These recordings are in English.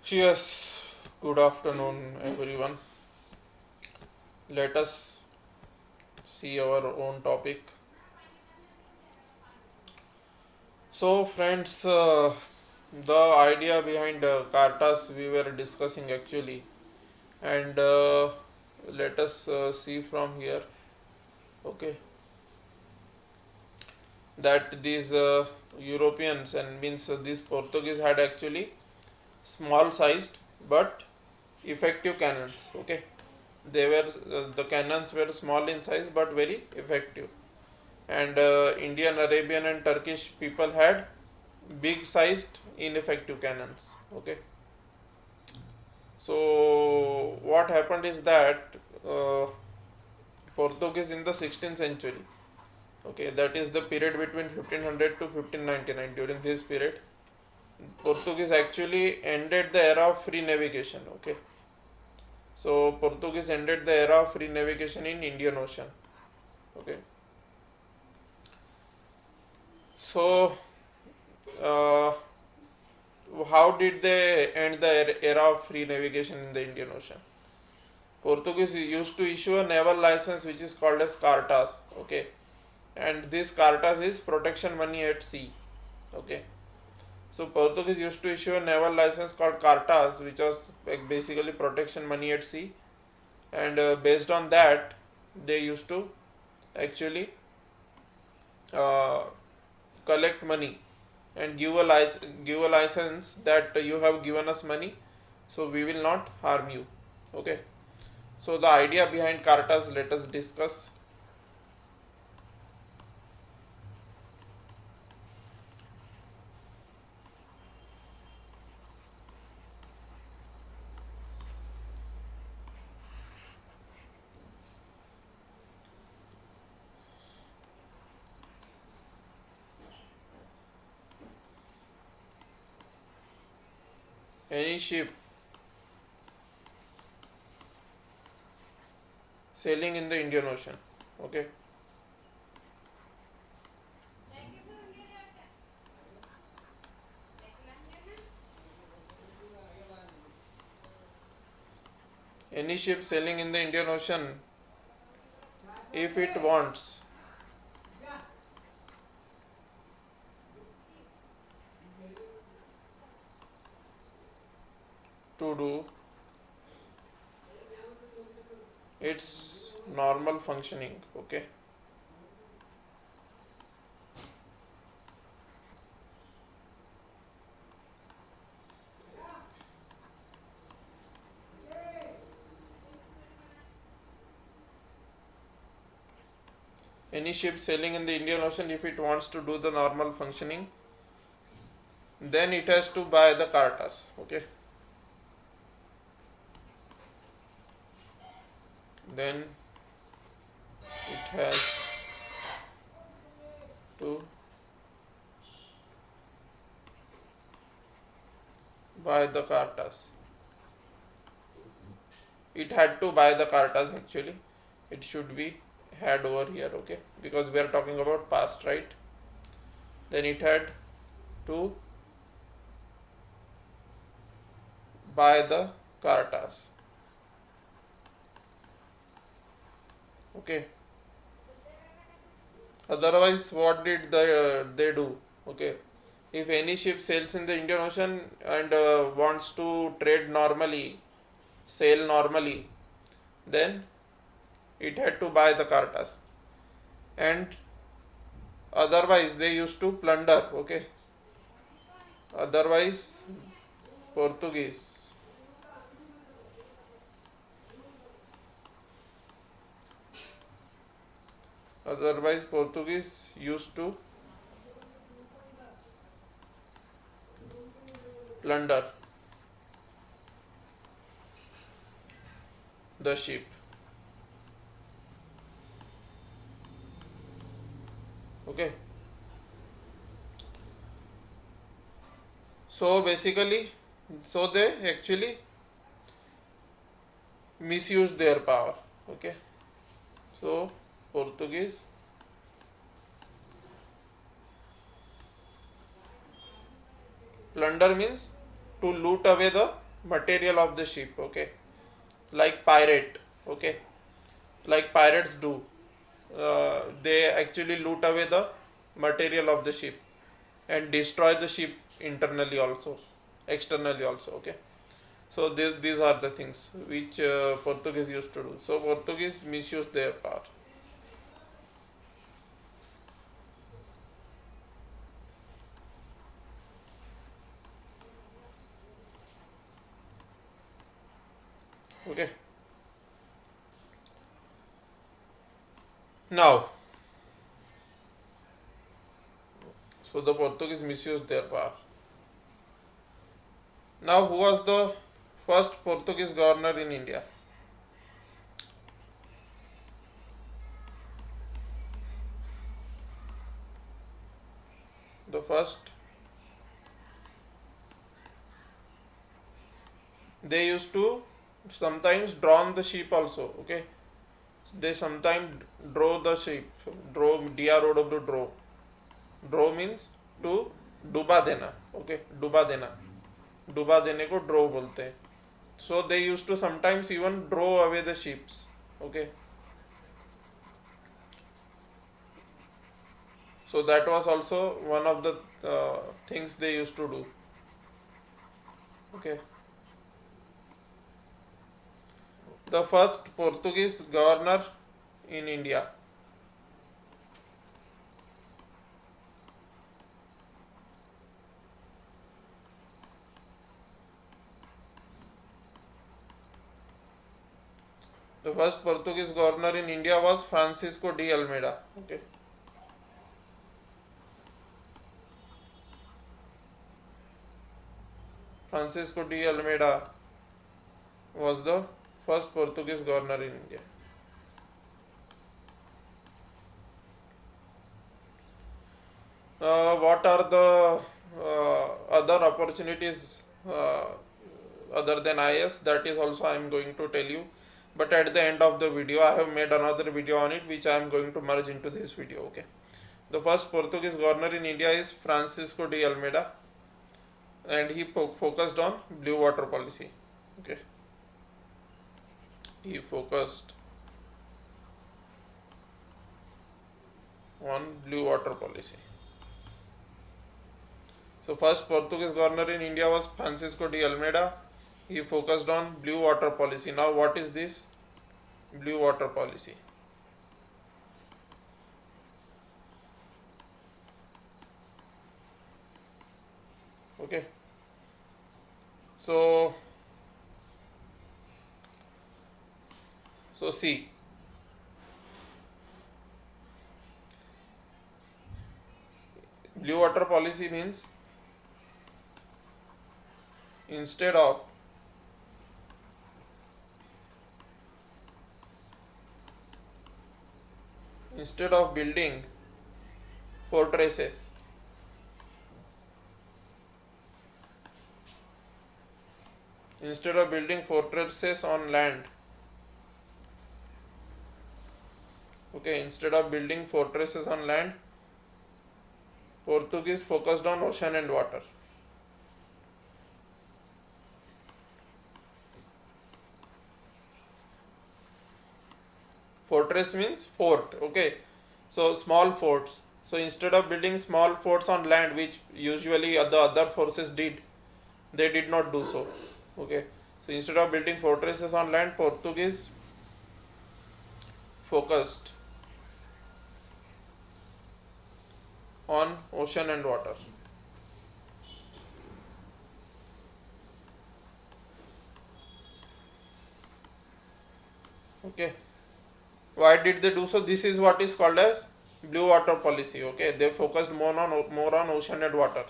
Cheers. Good afternoon, everyone. Let us see our own topic. So, friends, the idea behind kartas we were discussing actually, and let us see from here. Okay, that these Europeans and means these Portuguese had actually small sized but effective cannons. Okay, they were the cannons were small in size but very effective, and Indian, Arabian, and Turkish people had big sized ineffective cannons. Okay, so what happened is that uh, Portuguese in the 16th century, okay, that is the period between 1500 to 1599. During this period, Portuguese actually ended the era of free navigation. Okay, so Portuguese ended the era of free navigation in Indian Ocean. Okay, so uh, how did they end the era of free navigation in the Indian Ocean? Portuguese used to issue a naval license which is called as cartas. Okay, and this cartas is protection money at sea. Okay, so Portuguese used to issue a naval license called cartas, which was like basically protection money at sea, and based on that, they used to actually uh, collect money and give a license that you have given us money, so we will not harm you. Okay, so the idea behind cartas, let us discuss. Any ship sailing in the Indian Ocean. Okay, any ship sailing in the Indian Ocean, if it wants to do its normal functioning. Okay, any ship sailing in the Indian Ocean, if it wants to do the normal functioning, then it has to buy the cartas. Okay, then it has to buy the cartas. It had to buy the cartas actually. It should be had over here. Okay, because we are talking about past, right? Then it had to buy the cartas. Okay, otherwise what did they do? Okay, if any ship sails in the Indian Ocean and wants to trade normally, sail normally, then it had to buy the cartas, and otherwise they used to plunder. Okay, otherwise Portuguese Portuguese used to plunder the ship. Okay, so basically, so they actually misuse their power. Okay, so Portuguese plunder means to loot away the material of the ship, okay, like pirate, okay, like pirates do. They actually loot away the material of the ship and destroy the ship internally also, externally also, okay. So these are the things which Portuguese used to do. So Portuguese misused their power. Okay. Now, so the Portuguese misused their power. Now, who was the first Portuguese governor in India? The first, they used to sometimes drown the sheep also, okay. They sometimes draw the sheep, draw, DROW, draw. Draw means to डुबा देना, okay, डुबा देना, डुबा देने को draw बोलते हैं. So they used to sometimes even draw away the sheep, okay. So that was also one of the things they used to do, okay. The first Portuguese governor in India. The first Portuguese governor in India was Francisco de Almeida, okay. Francisco de Almeida was the first Portuguese governor in India. What are the other opportunities other than IS? That is also I am going to tell you, but at the end of the video I have made another video on it which I am going to merge into this video, okay. The first Portuguese governor in India is Francisco de Almeida, and he focused on blue water policy, okay. He focused on blue water policy. So first Portuguese governor in India was Francisco de Almeida. He focused on blue water policy. Now what is this blue water policy? Okay. So see, blue water policy means instead of building fortresses, on land, okay, instead of building fortresses on land, Portuguese focused on ocean and water. Fortress means fort, okay. So small forts. So instead of building small forts on land, which usually the other forces did, they did not do so, okay. So instead of building fortresses on land, Portuguese focused on ocean and water. Okay. Why did they do so? This is what is called as blue water policy, okay. They focused more on ocean and water.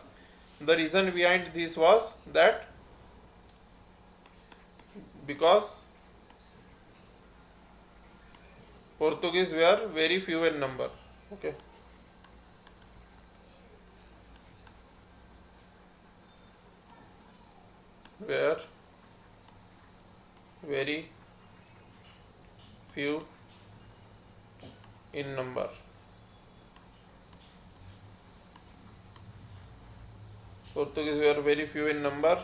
The reason behind this was that because Portuguese were very few in number, okay. Were very few in number. Portuguese were very few in number,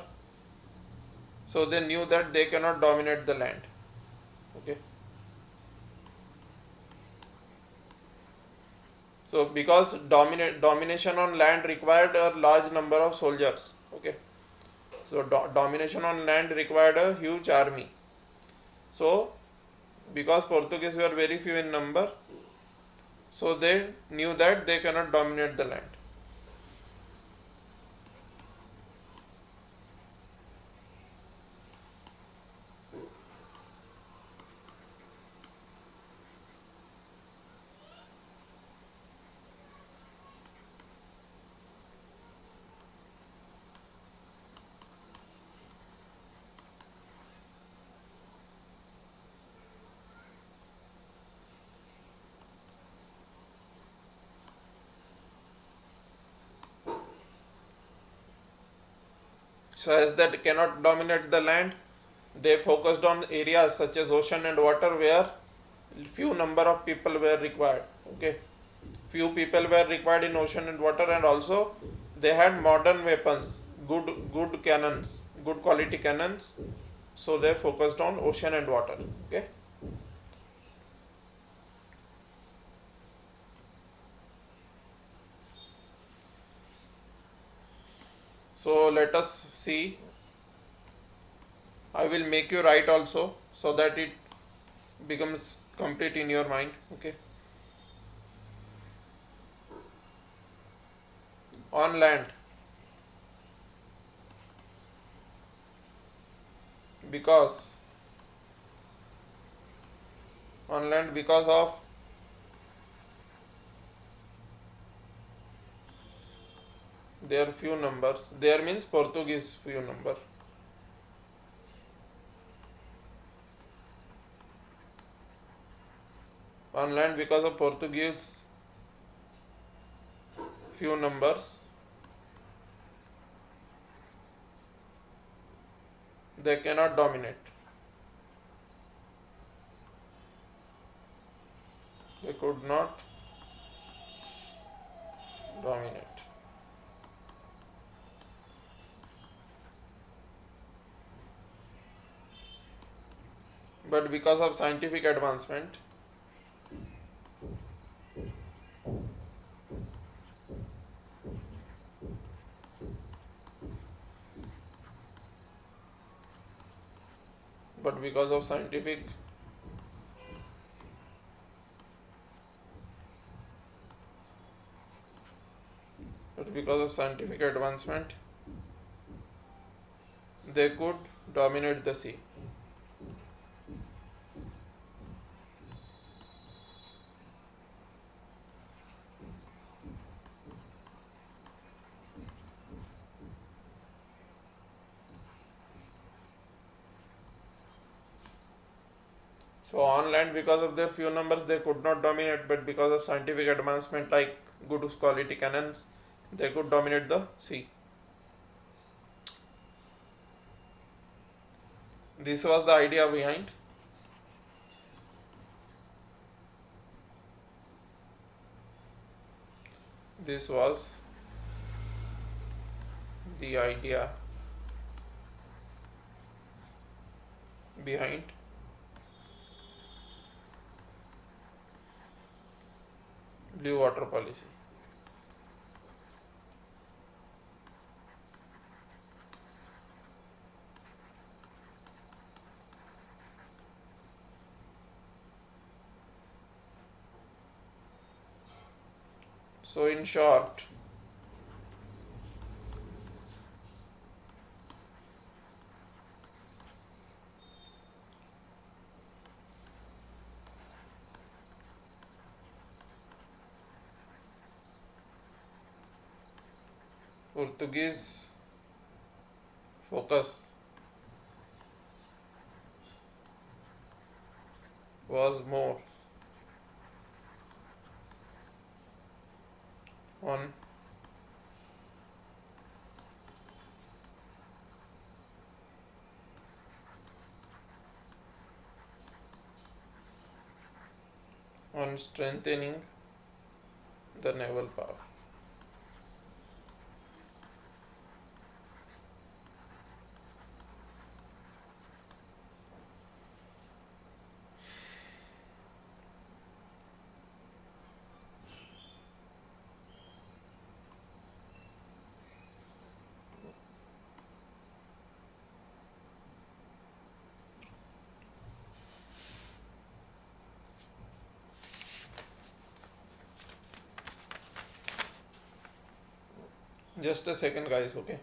So they knew that they cannot dominate the land. Okay. So because domination on land required a large number of soldiers. Okay. So domination on land required a huge army. So because Portuguese were very few in number, so they knew that they cannot dominate the land. So as that cannot dominate the land, they focused on areas such as ocean and water where few number of people were required. Okay, few people were required in ocean and water, and also they had modern weapons, good cannons, good quality cannons. So they focused on ocean and water. Okay. So let us see. I will make you write also so that it becomes complete in your mind. Okay. On land, because on land because of their few numbers. There means Portuguese few number. On land because of Portuguese few numbers, they cannot dominate. They could not dominate. But because of scientific advancement, but because of scientific but because of scientific advancement, they could dominate the sea. So on land because of their few numbers they could not dominate, but because of scientific advancement like good quality cannons, they could dominate the sea. This was the idea behind. This was the idea behind blue water policy. So in short, Portuguese focus was more on strengthening the naval power. Just a second, guys. Okay.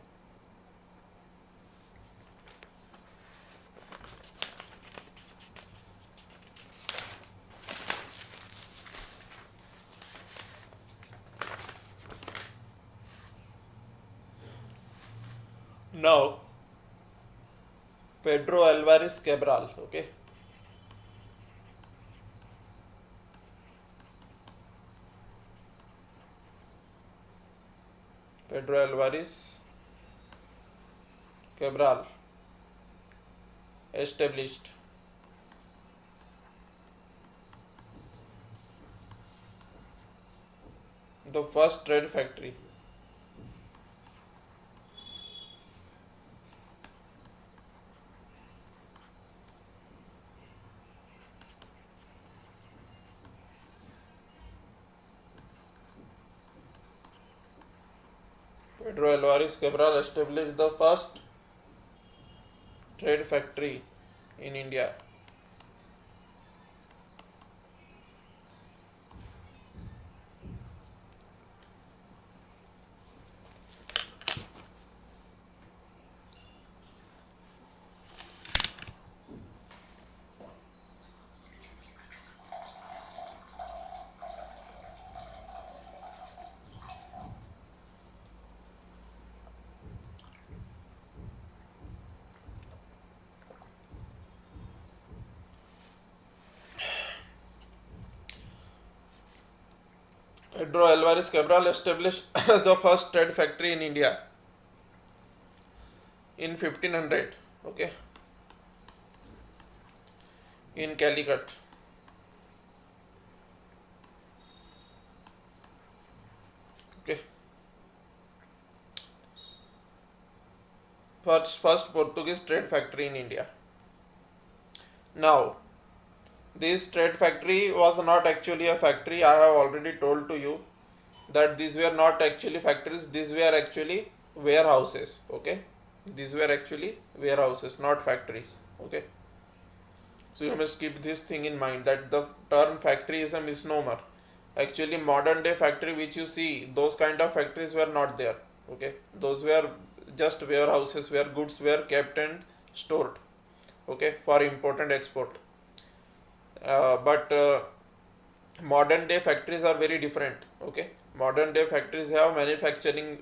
Now, Pedro Alvarez Cabral. Okay. Pedro Alvarez Cabral established the first trade factory. Pedro Alvarez Cabral established the first trade factory in India. Pedro Alvarez Cabral established the first trade factory in India in 1500. Okay, in Calicut. Okay, first Portuguese trade factory in India. Now, this trade factory was not actually a factory. I have already told to you that these were not actually factories, these were actually warehouses. Okay, these were actually warehouses, not factories. Okay, so you must keep this thing in mind that the term factory is a misnomer. Actually, modern day factory which you see, those kind of factories were not there. Okay, those were just warehouses where goods were kept and stored. Okay, for import and export. But modern day factories are very different. Okay, modern day factories have manufacturing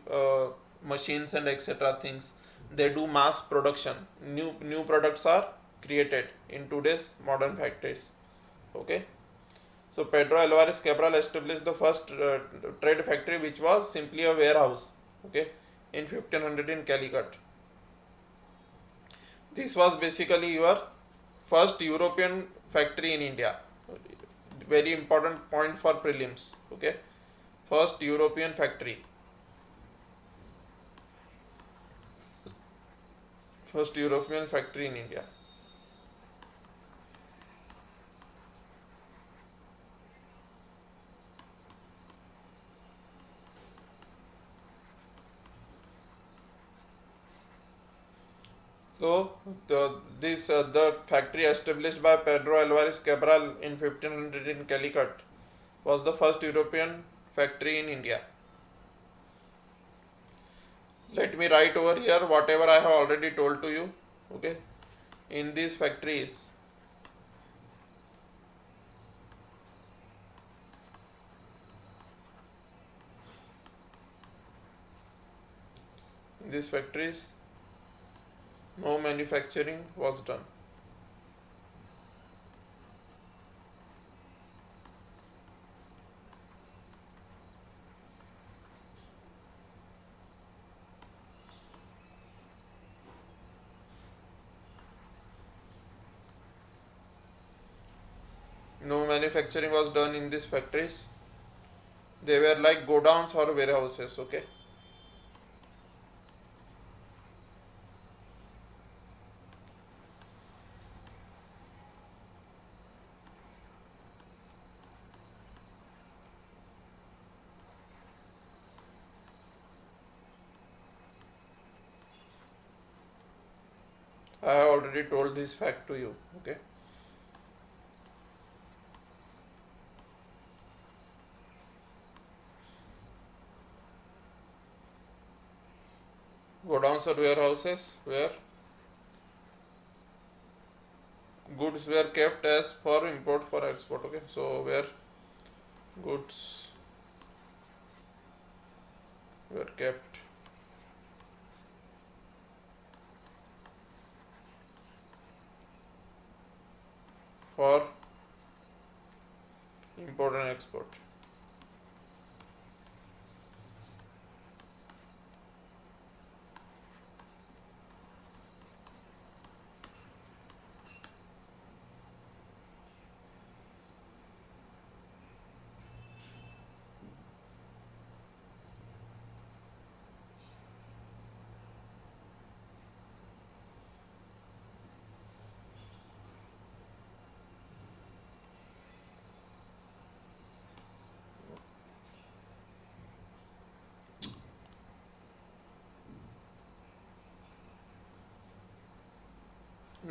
machines and etc things. They do mass production. New products are created in today's modern factories. Okay, so Pedro Alvarez Cabral established the first trade factory which was simply a warehouse. Okay, in 1500 in Calicut. This was basically your first European factory in India. Very important point for prelims. Okay, first European factory. First European factory in India. So the factory established by Pedro Alvarez Cabral in 1500 in Calicut was the first European factory in India. Let me write over here whatever I have already told to you. Okay, in these factories, no manufacturing was done. No manufacturing was done in these factories. They were like godowns or warehouses. Okay, I have already told this fact to you. Okay, Godowns or warehouses where goods were kept as for import for export. Okay, so where goods were kept for import and export.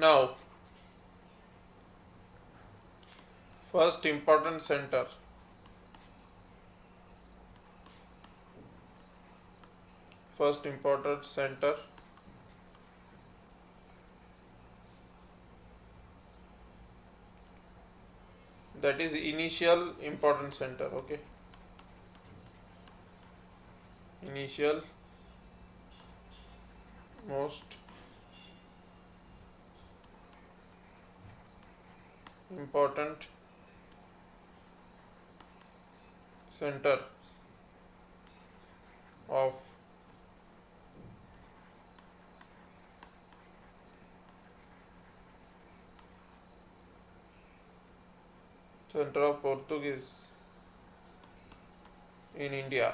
Now, first important center. First important center that is initial important center. Okay, initial most important center of Portuguese in India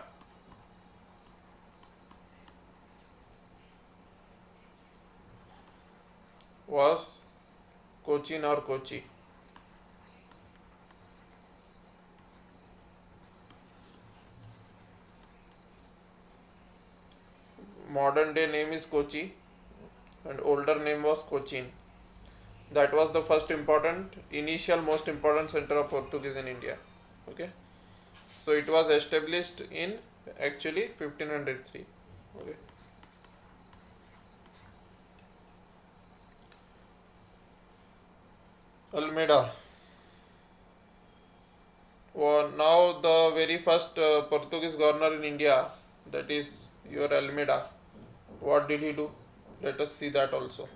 was Cochin or Kochi. Modern day name is Kochi and older name was Cochin. That was the first important, initial most important center of Portuguese in India. Okay, so it was established in actually 1503. Okay, Almeida. Now the very first Portuguese governor in India, that is your Almeida. What did he do? Let us see that also.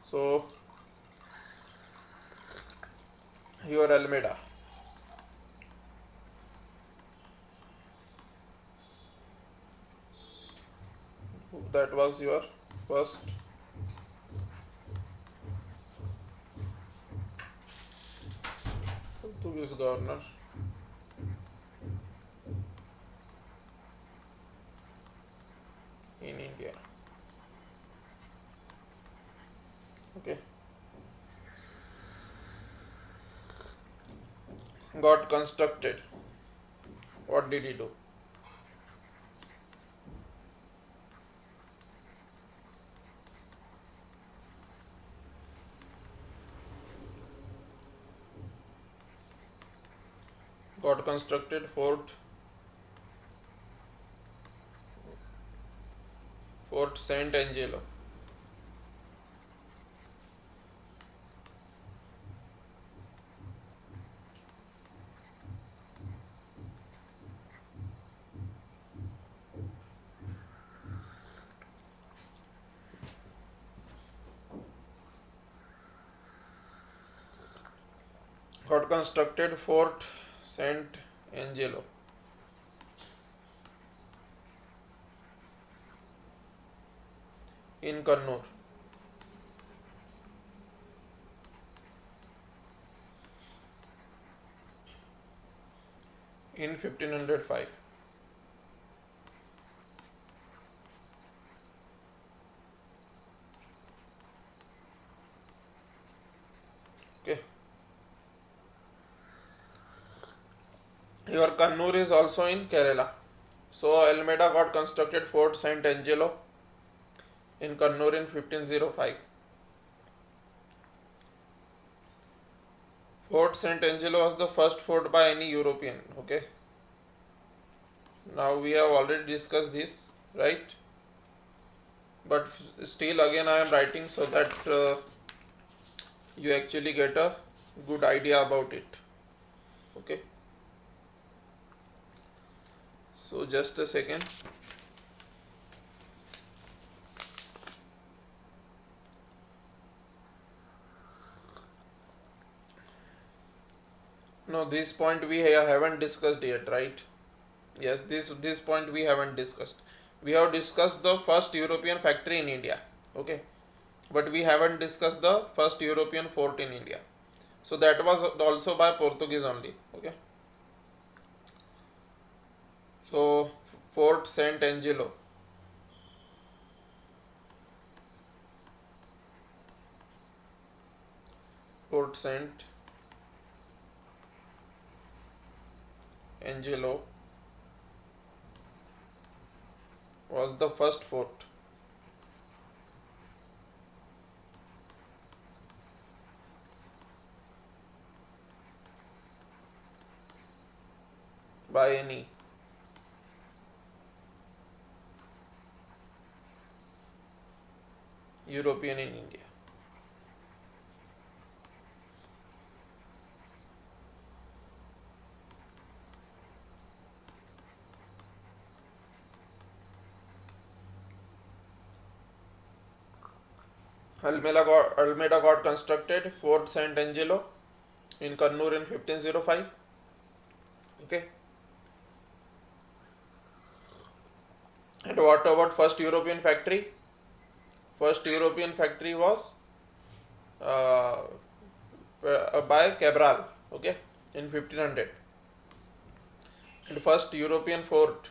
So your Almeida, that was your first Portuguese governor in India. Okay, got constructed. What did he do? Got constructed Fort Saint Angelo. Got constructed Fort Saint Angelo in Kannur. In 1505. Okay. Your Kannur is also in Kerala. So Almeida got constructed Fort Saint Angelo in Kannur in 1505. Fort Saint Angelo was the first fort by any European. Okay. Now we have already discussed this, right? but still again I am writing so that you actually get a good idea about it. Okay, so just a second. No, this point we haven't discussed yet, right? Yes, this point we haven't discussed. We have discussed the first European factory in India. Okay, but we haven't discussed the first European fort in India. So that was also by Portuguese only. Okay, so Fort Saint Angelo. Fort Saint Angelo was the first fort by any European in India. Almeida got constructed Fort Saint Angelo in Kannur in 1505. Okay, and what about first European factory? First European factory was uh, by Cabral. Okay, in 1500. And first European fort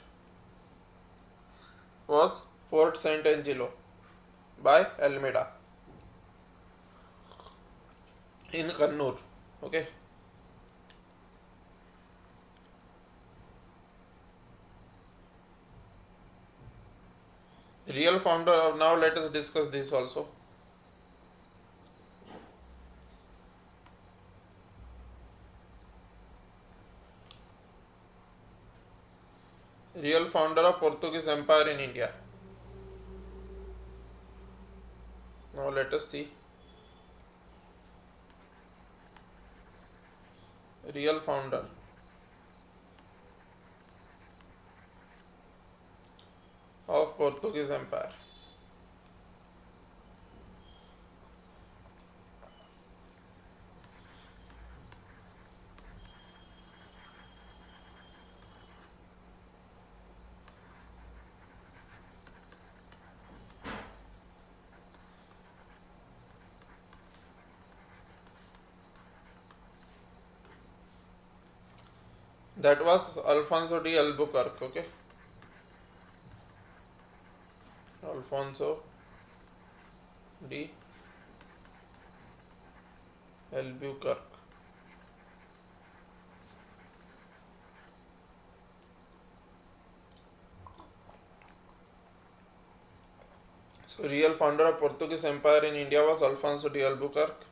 was Fort Saint Angelo by Almeida in Kannur. Okay, real founder of, now let us discuss this also. Real founder of Portuguese Empire in India. Now let us see. Real founder of Portuguese Empire. That was Alfonso de Albuquerque. Okay, Alfonso de Albuquerque. So real founder of Portuguese Empire in India was Alfonso de Albuquerque.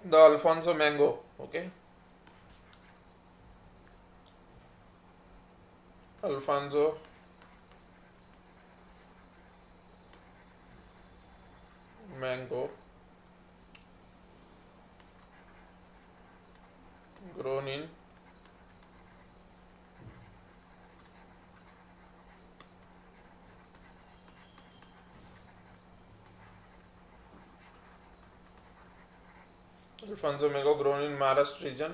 The Alfonso Mango. Okay, Alfonso Mango, grown in Alfonso Mango, grown in Maharashtra region,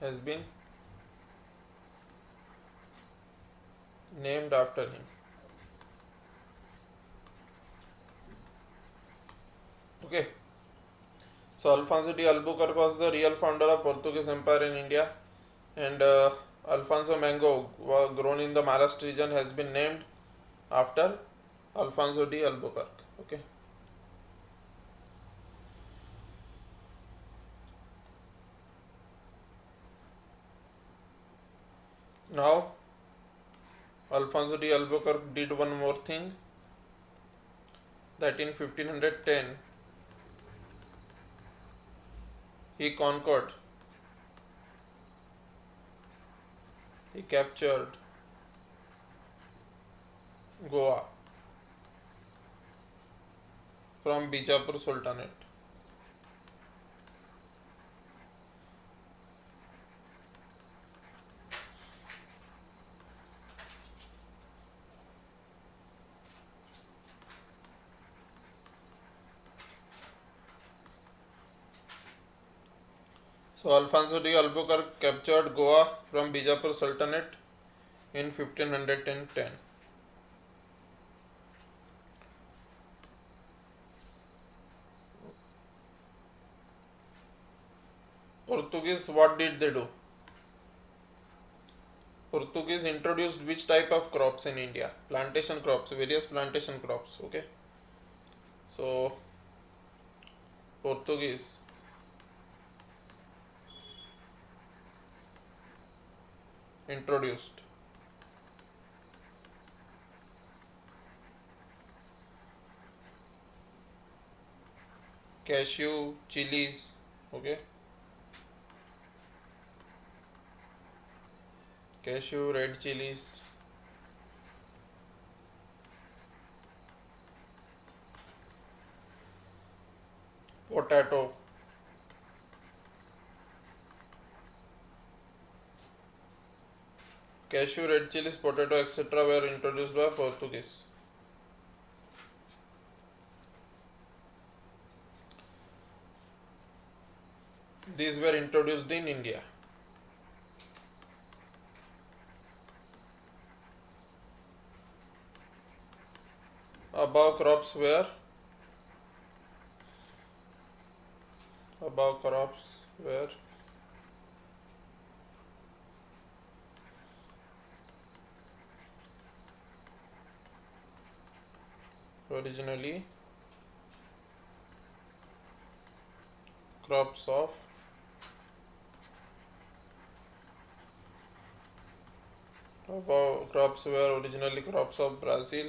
has been named after him. Okay, so Alfonso de Albuquerque was the real founder of Portuguese Empire in India, and Alfonso Mango, grown in the Maharashtra region, has been named after Alfonso de Albuquerque. Okay, now Alfonso de Albuquerque did one more thing, that in 1510 He conquered, he captured Goa from Bijapur Sultanate. So Alfonso de Albuquerque captured Goa from Bijapur Sultanate in 1510. Portuguese, what did they do? Portuguese introduced which type of crops in India? Plantation crops, various plantation crops. Okay. So Portuguese introduced cashew, chilies. Okay. Cashew, red chilies, potato, cashew, red chilies, potato, etc. were introduced by Portuguese. These were introduced in India. Above crops were above crops were originally crops of above crops were originally crops of Brazil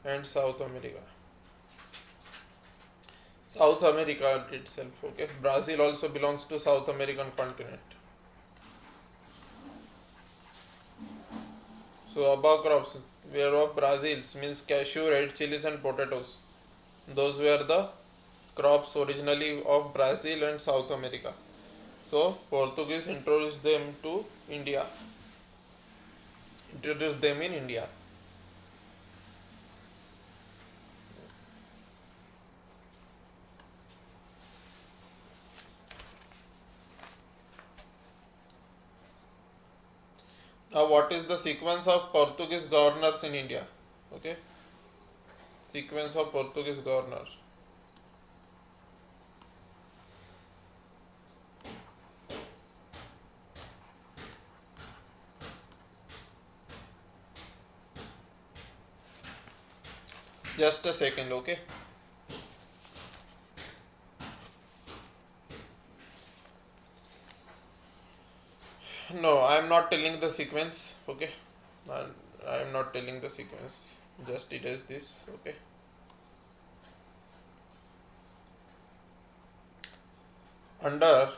and South America. South America itself. Okay. Brazil also belongs to South American continent. So above crops were of Brazil's means cashew, red chilies and potatoes. Those were the crops originally of Brazil and South America. So Portuguese introduced them to India. Introduced them in India. Now what is the sequence of Portuguese governors in India? Okay. Sequence of Portuguese governors. Just a second, okay. No, I am not telling the sequence, okay. I am not telling the sequence. Just it is this, okay. Under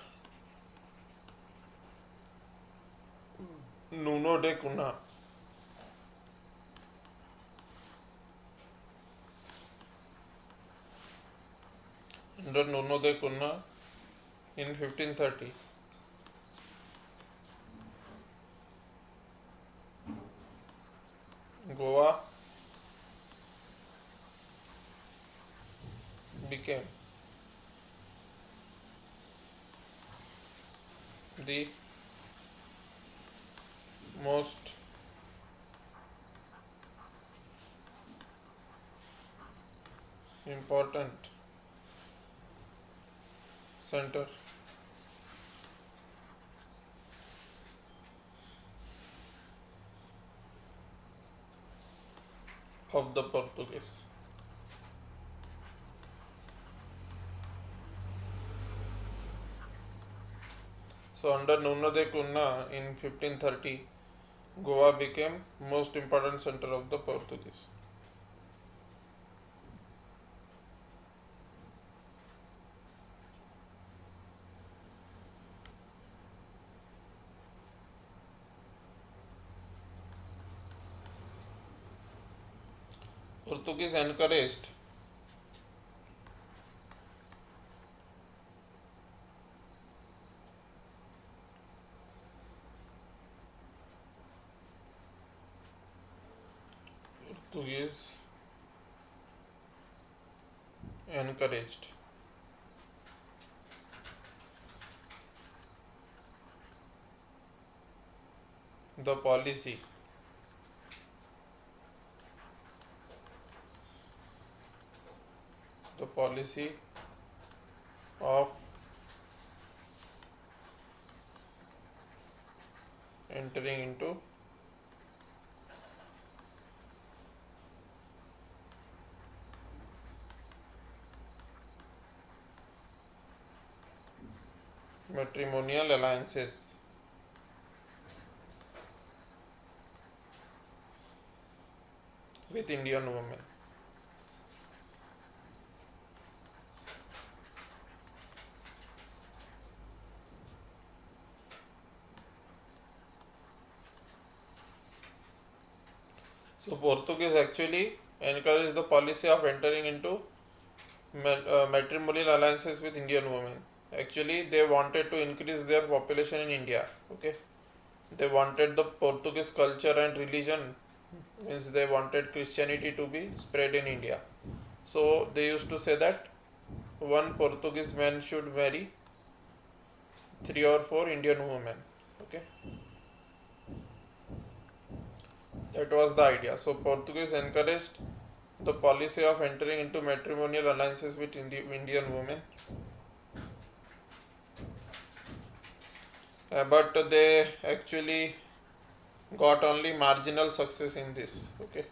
Nuno de Cunha, under Nuno de Cunha in 1530, Goa became the most important center of the Portuguese. So under Nuno de Cunha in 1530, Goa became most important center of the Portuguese. Portuguese encouraged Portuguese encouraged the policy of entering into matrimonial alliances with Indian women. So Portuguese actually encouraged the policy of entering into matrimonial alliances with Indian women. Actually, they wanted to increase their population in India. Okay, they wanted the Portuguese culture and religion, means they wanted Christianity to be spread in India. So they used to say that one Portuguese man should marry 3 or 4 Indian women. Okay, that was the idea. So Portuguese encouraged the policy of entering into matrimonial alliances with Indian women, but they actually got only marginal success in this. Okay,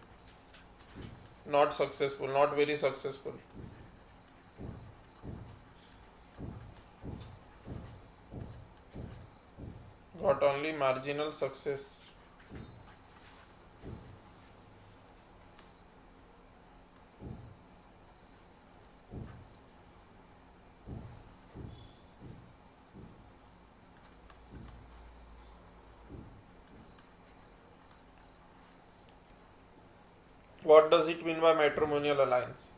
not successful, not very successful. Got only marginal success. What does it mean by matrimonial alliance?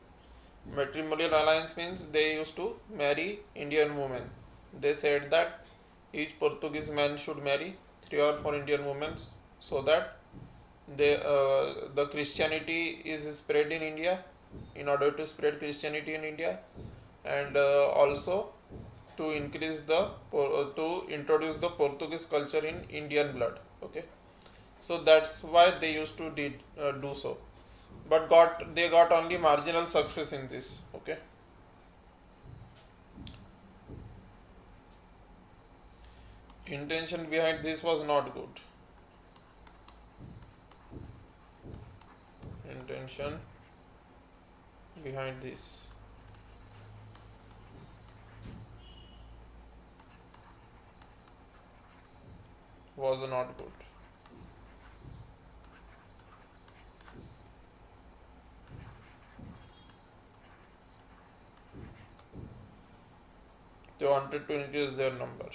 Matrimonial alliance means they used to marry Indian women. They said that each Portuguese man should marry 3 or 4 Indian women, so that the Christianity is spread in India, in order to spread Christianity in India, and also to increase to introduce the Portuguese culture in Indian blood. Okay, so that's why they used to do so, but they got only marginal success in this. Okay, intention behind this was not good. Intention behind this was not good. They wanted to increase their number.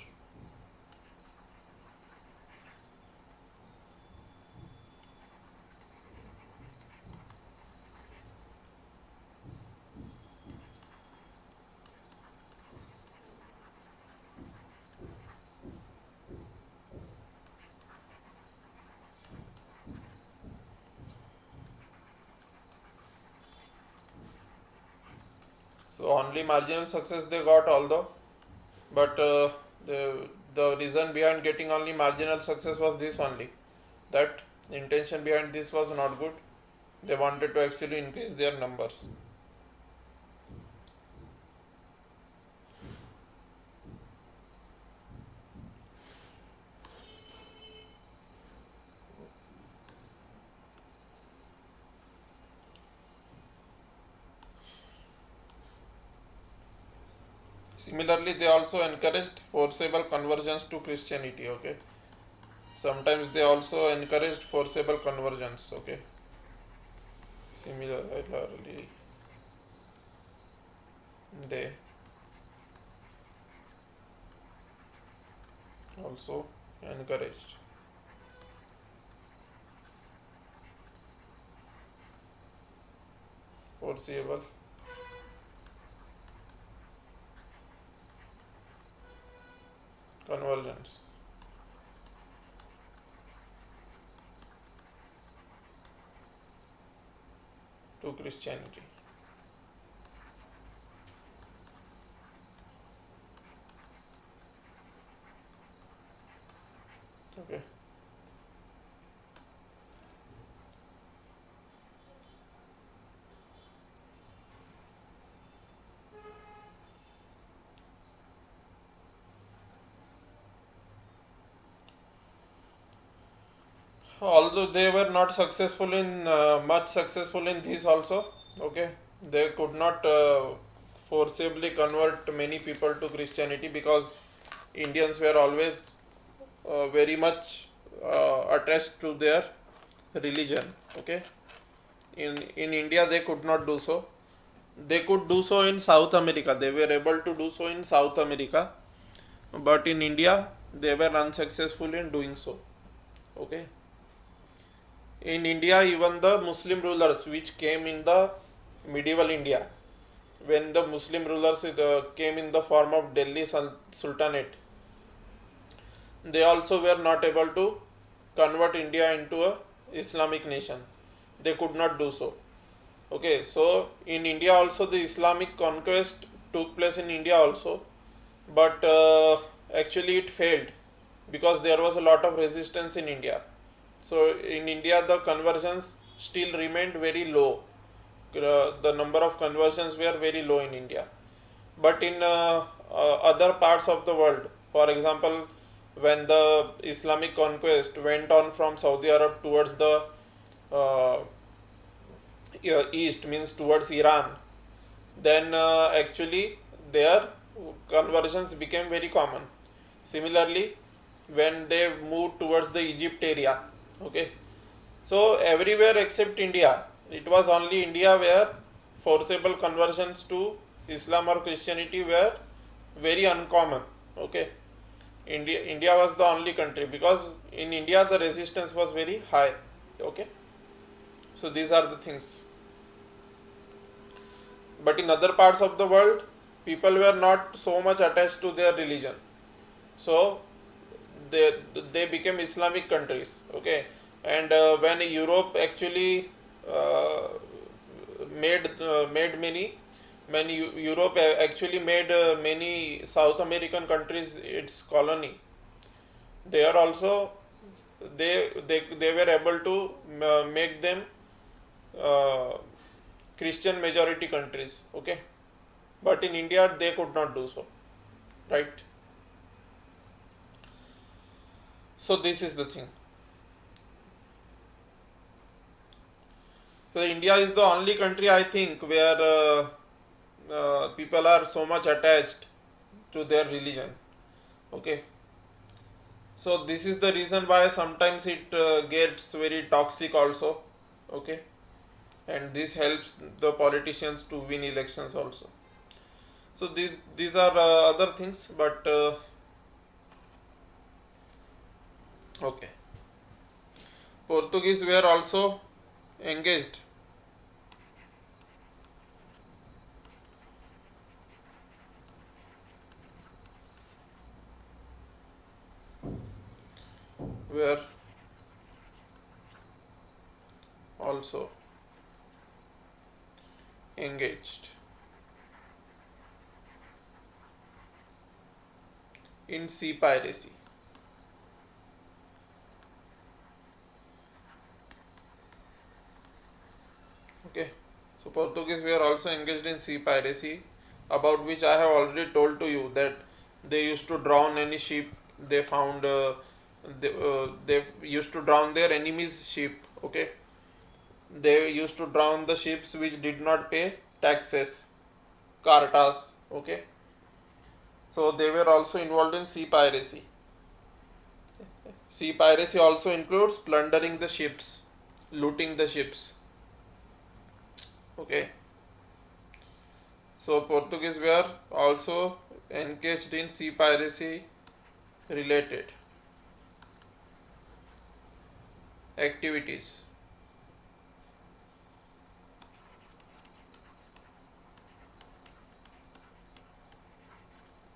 So only marginal success they got, although, but the reason behind getting only marginal success was this only, that the intention behind this was not good. They wanted to actually increase their numbers. Similarly, they also encouraged forcible conversions to Christianity. Okay, sometimes they also encouraged forcible conversions. Okay, similarly they also encouraged foreseeable conversions to Christianity. Okay. Although they were not successful in much successful in this also, okay, they could not forcibly convert many people to Christianity because Indians were always very much attached to their religion. Okay, in India they could not do so. They could do so in South America. They were able to do so in South America, but in India they were unsuccessful in doing so. Okay. In India, even the Muslim rulers which came in the medieval India, when the Muslim rulers came in the form of Delhi Sultanate, they also were not able to convert India into a Islamic nation. They could not do so. Okay, so in India also the Islamic conquest took place in India also, but actually it failed because there was a lot of resistance in India. So in India the conversions still remained very low. The number of conversions were very low in India. But in other parts of the world, for example, when the Islamic conquest went on from Saudi Arab towards the uh, east, means towards Iran, then actually their conversions became very common. Similarly, when they moved towards the Egypt area, okay, so everywhere except India, it was only India where forcible conversions to Islam or Christianity were very uncommon. Okay, India was the only country because in India the resistance was very high. Okay, so these are the things. But in other parts of the world, people were not so much attached to their religion, so they they became Islamic countries. Okay, and when Europe actually uh, made many Europe actually made many South American countries its colony. They are also they were able to make them uh, Christian majority countries. Okay, but in India they could not do so, right? So this is the thing. So India is the only country I think where people are so much attached to their religion. Okay, so this is the reason why sometimes it gets very toxic also. Okay, and this helps the politicians to win elections also. So these are other things, but okay. Portuguese were also engaged. Were also engaged in sea piracy. Okay, so Portuguese were also engaged in sea piracy, about which I have already told to you that they used to drown any ship they found. They used to drown their enemies' ship. Okay, they used to drown the ships which did not pay taxes, cartas. Okay, so they were also involved in sea piracy. Sea piracy also includes plundering the ships, looting the ships. Okay, so Portuguese were also engaged in sea piracy related activities.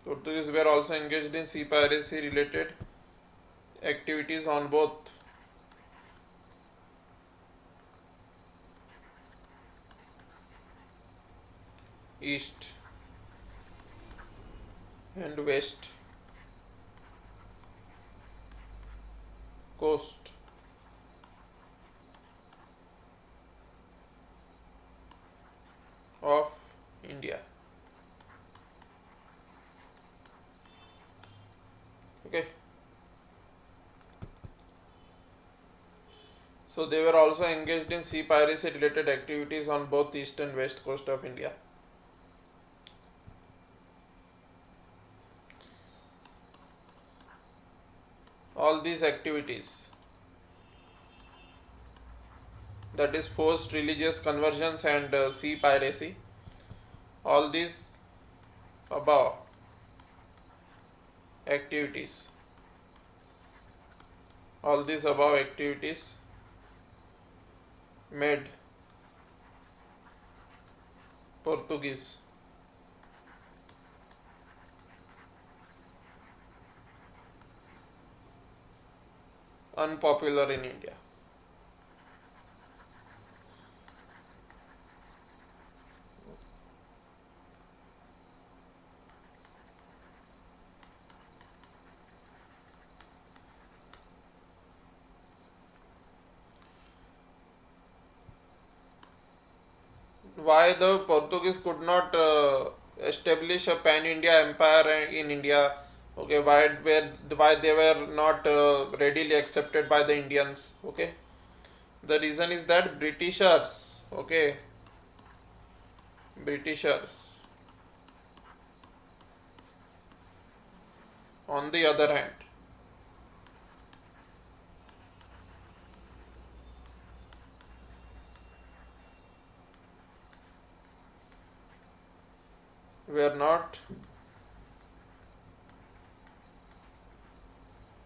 Portuguese were also engaged in sea piracy related activities on both east and west coast of India. Okay. So they were also engaged in sea piracy related activities on both east and west coast of India. All these activities, that is forced religious conversions and sea piracy, all these above activities, all these above activities made Portuguese unpopular in India. Why the Portuguese could not establish a pan-India empire in India? Okay, why they were not readily accepted by the Indians? Okay, the reason is that Britishers, okay, Britishers, on the other hand, were not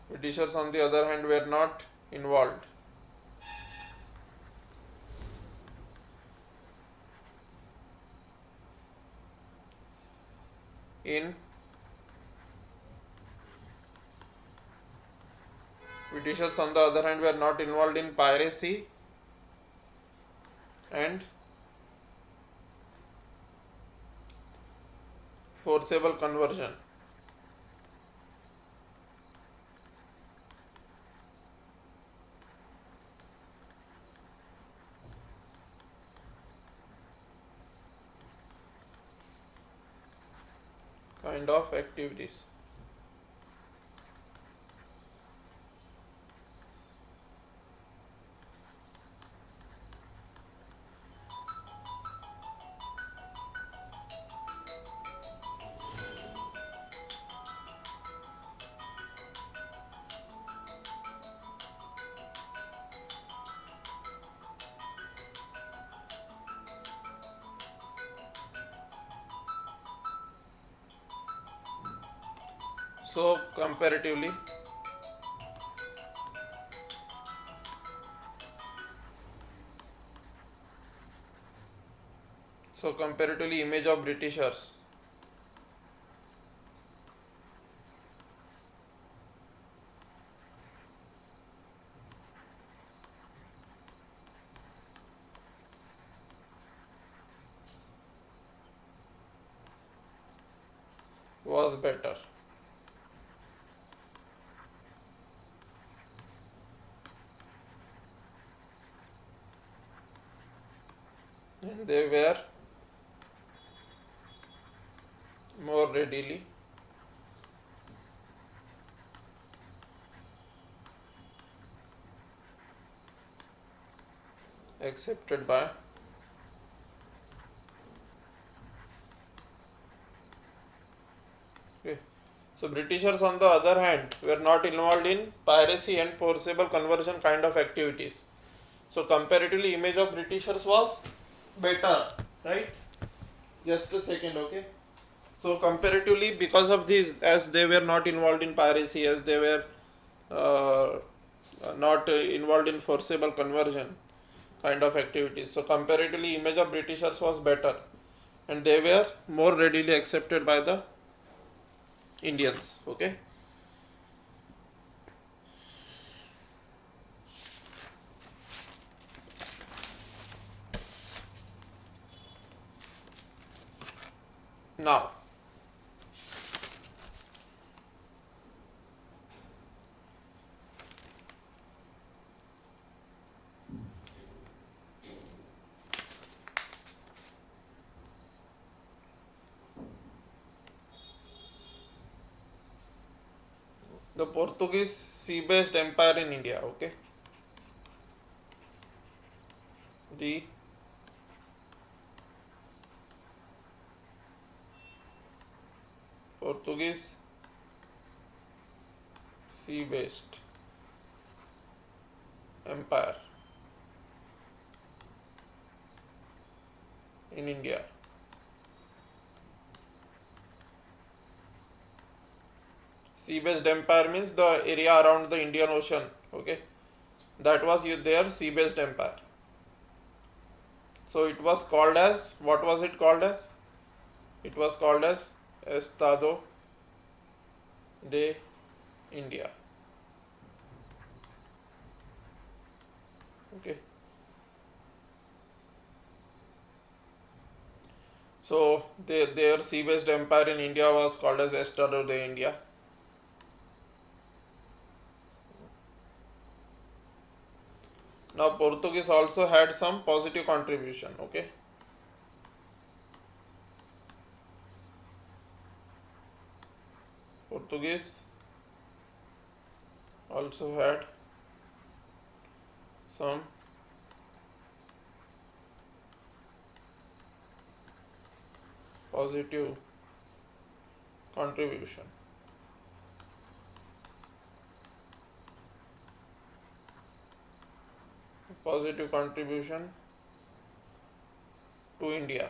Britishers on the other hand were not involved in Britishers on the other hand were not involved in piracy and forcible conversion. Kind of activities. So comparatively, image of Britishers was better. And they were more readily accepted by okay. So Britishers on the other hand were not involved in piracy and forcible conversion kind of activities. So comparatively image of Britishers was better, right? Just a second, okay. So comparatively because of this, as they were not involved in piracy, as they were uh, not involved in forcible conversion kind of activities, so comparatively image of Britishers was better and they were more readily accepted by the Indians. Okay. Now, the Portuguese sea-based empire in India. Okay. The Portuguese sea-based empire in India. Sea-based empire means the area around the Indian Ocean. Okay, that was their sea-based empire. So it was called as, what was it called as? It was called as Estado de India. Okay. So their sea-based empire in India was called as Estado de India. Now Portuguese also had some positive contribution. Okay. Portuguese also had some positive contribution. Positive contribution to India.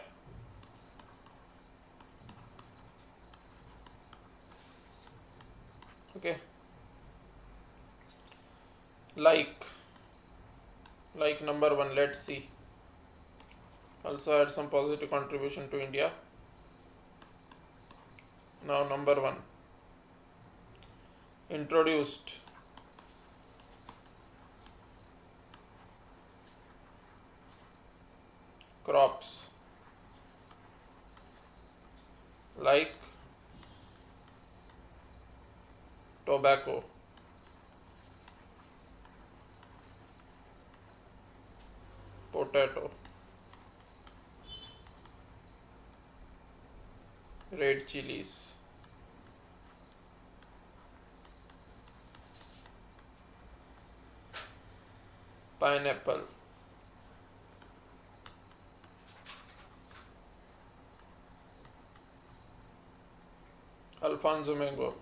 Okay. Like number one, let's see. Also had some positive contribution to India. Now number one, introduced crops like tobacco, potato, red chilies, pineapple, Alfonso mango,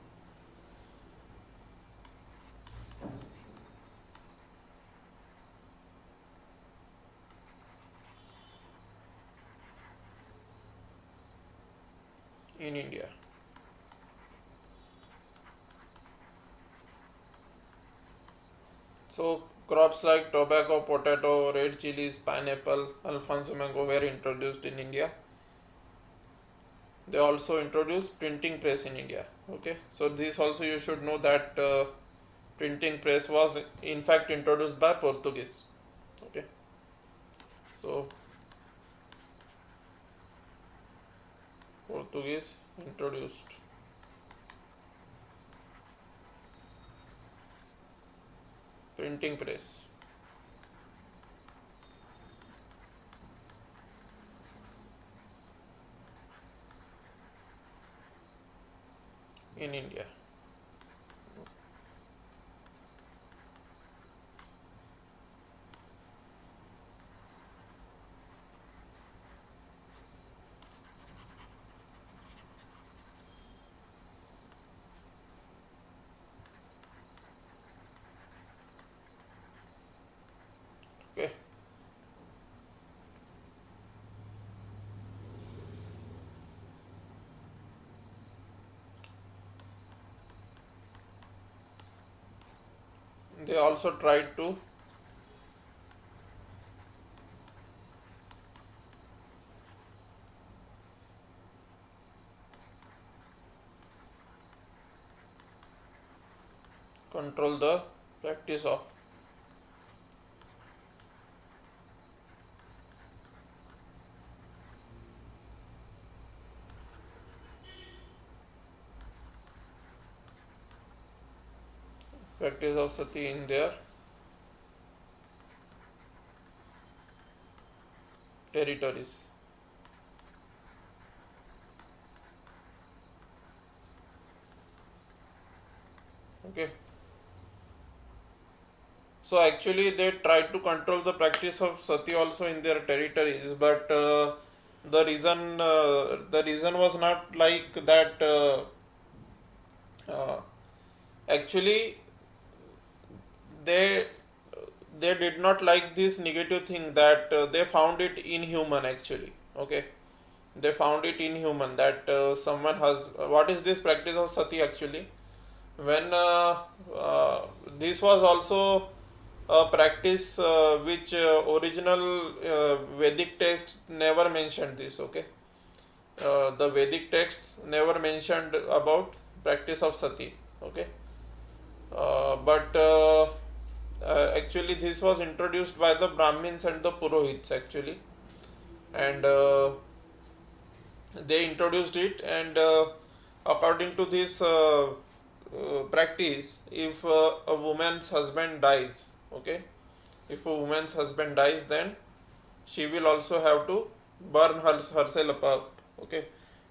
in India. So crops like tobacco, potato, red chilies, pineapple, Alfonso mango were introduced in India. They also introduced printing press in India. Okay, so this also you should know that printing press was in fact introduced by Portuguese. Okay, so Portuguese introduced printing press in India. Okay, they also tried to control the practice of sati in their territories. Okay. So actually they tried to control the practice of sati also in their territories, but the reason was not like that. Uh, Actually, they they did not like this negative thing, that they found it inhuman actually. Okay, they found it inhuman that someone has, what is this practice of sati actually? When this was also a practice which original Vedic text never mentioned this. Okay, the Vedic texts never mentioned about practice of sati. Okay, but actually this was introduced by the Brahmins and the Purohits actually, and they introduced it, and according to this practice, if a woman's husband dies, okay, if a woman's husband dies, then she will also have to burn herself up. Okay,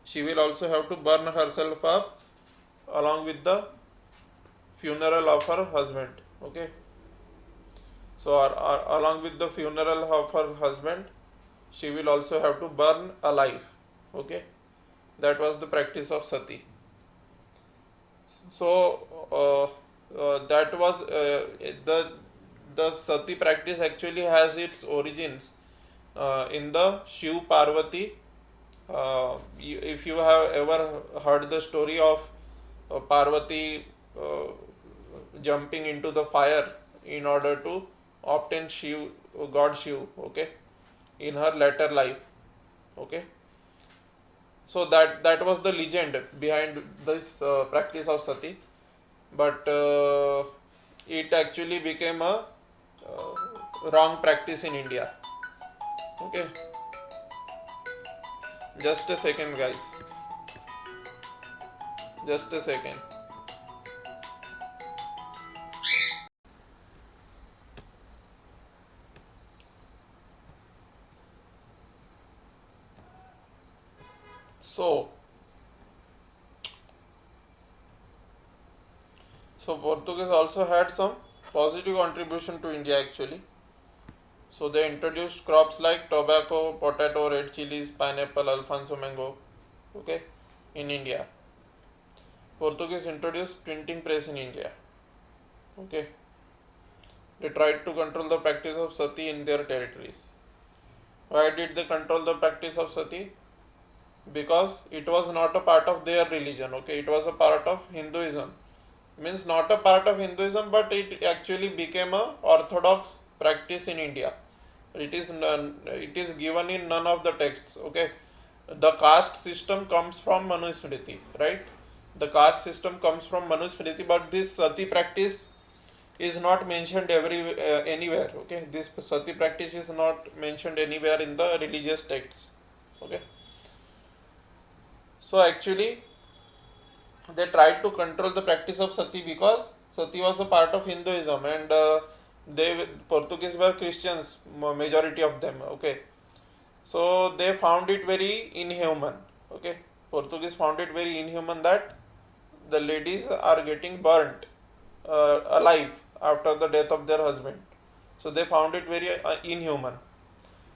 she will also have to burn herself up along with the funeral of her husband. Okay, so along with the funeral of her husband, she will also have to burn alive. Okay, that was the practice of sati. So that was the sati practice actually has its origins in the Shiv Parvati. If you have ever heard the story of Parvati jumping into the fire in order to obtain Shiv, God Shiv, okay, in her later life. Okay, so that was the legend behind this practice of sati, but it actually became a wrong practice in India. Okay, just a second, guys. Just a second. So, Portuguese also had some positive contribution to India actually. So they introduced crops like tobacco, potato, red chilies, pineapple, Alfonso mango. Okay, in India. Portuguese introduced printing press in India. Okay, they tried to control the practice of sati in their territories. Why did they control the practice of sati? Because it was not a part of their religion. Okay, it was a part of Hinduism. Means not a part of Hinduism, but it actually became a orthodox practice in India. It is given in none of the texts. Okay, the caste system comes from Manusmriti, right? The caste system comes from Manusmriti, but this sati practice is not mentioned anywhere. Okay, this sati practice is not mentioned anywhere in the religious texts. Okay, so actually they tried to control the practice of sati because sati was a part of Hinduism, and they Portuguese were Christians, majority of them. Okay, so they found it very inhuman. Okay, Portuguese found it very inhuman that the ladies are getting burnt alive after the death of their husband. So they found it very inhuman,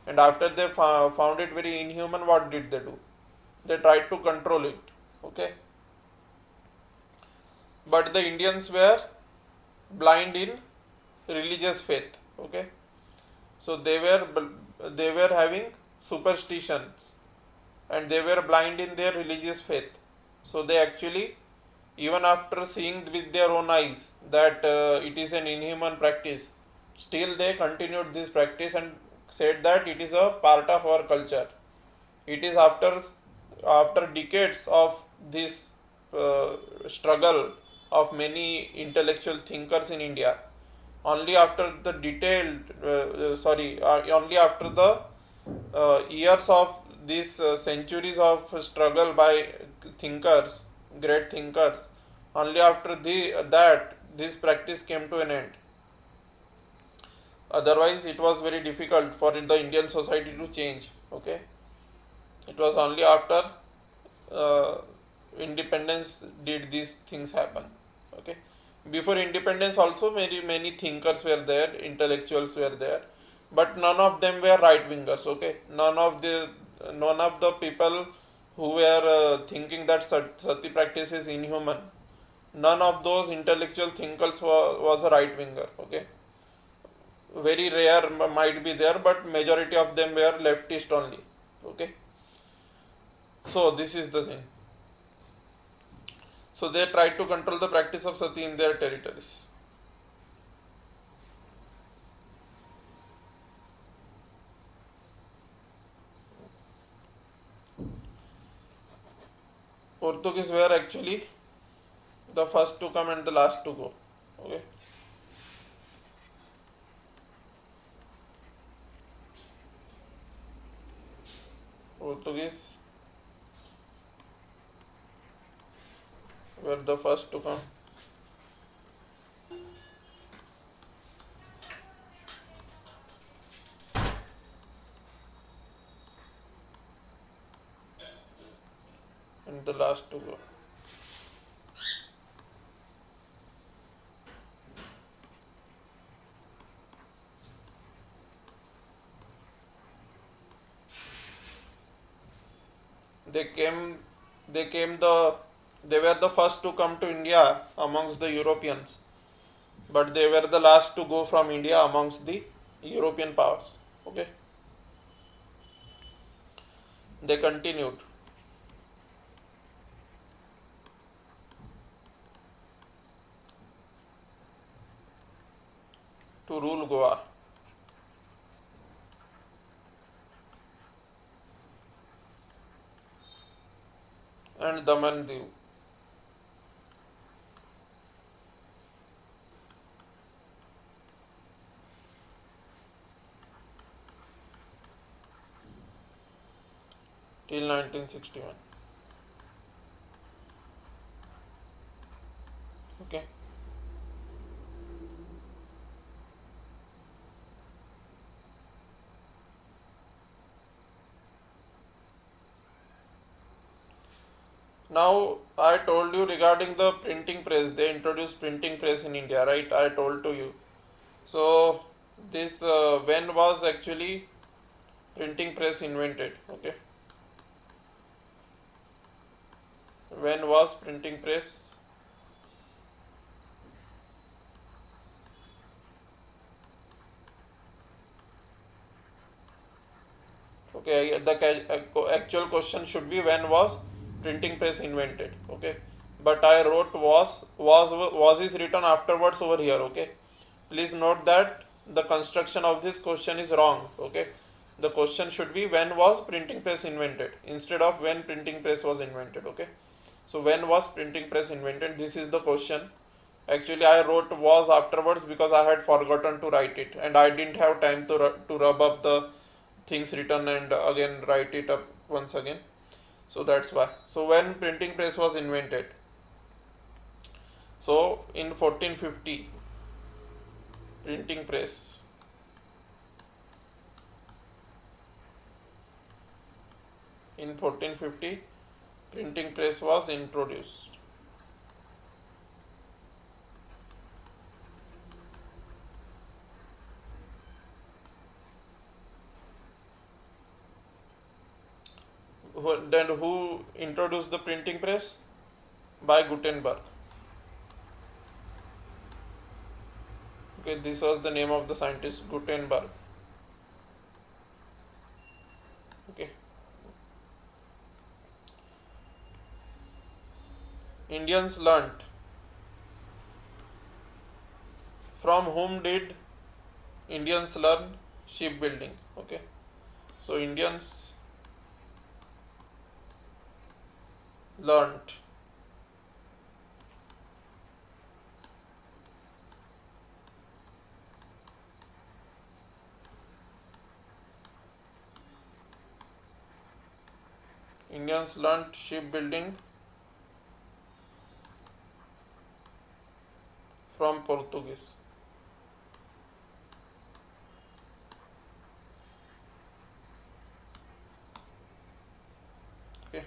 and after they found it very inhuman, what did they do? They tried to control it. Okay, but the Indians were blind in religious faith. Okay, so they were having superstitions, and they were blind in their religious faith. So they actually, even after seeing with their own eyes that it is an inhuman practice, still they continued this practice and said that it is a part of our culture. It is after decades of this struggle of many intellectual thinkers in India. Only after the only after the years of these centuries of struggle by thinkers, great thinkers, only after that this practice came to an end. Otherwise, it was very difficult for the Indian society to change. Okay, it was only after uh, independence did these things happen. Okay, before independence also many thinkers were there, intellectuals were there, but none of them were right wingers. Okay, none of the people who were thinking that sati practice is inhuman, none of those intellectual thinkers was a right winger. Okay, very rare might be there, but majority of them were leftist only. Okay, so this is the thing. So they tried to control the practice of sati in their territories. Portuguese were actually the first to come and the last to go. Okay, Portuguese were the first to come and the last to go. They came, they came the, they were the first to come to India amongst the Europeans, but they were the last to go from India amongst the European powers. Okay, they continued to rule Goa and Daman Diu till 1961. Okay, now I told you regarding the printing press. They introduced printing press in India, right? I told to you. So this when was actually printing press invented? Okay, when was printing press? Okay, the actual question should be when was printing press invented. Okay, but I wrote was is written afterwards over here. Okay, please note that the construction of this question is wrong. Okay, the question should be when was printing press invented instead of when printing press was invented. Okay, so when was printing press invented? This is the question. Actually, I wrote was afterwards because I had forgotten to write it and I didn't have time to rub up the things written and again write it up once again. So that's why. So when printing press was invented? So in 1450, printing press. In 1450, printing press was introduced. Then who introduced the printing press? By Gutenberg. Okay, this was the name of the scientist, Gutenberg. Okay, Indians learnt. From whom did Indians learn? Shipbuilding. Okay, so Indians learnt Indians learnt shipbuilding from Portuguese. Okay.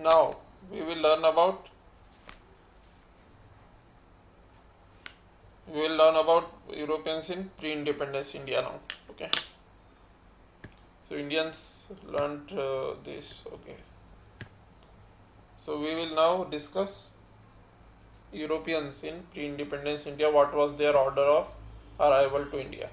Now we will learn about Europeans in pre-independence India now. Okay. So Indians learnt this. Okay. So we will now discuss Europeans in pre-independence India. What was their order of arrival to India?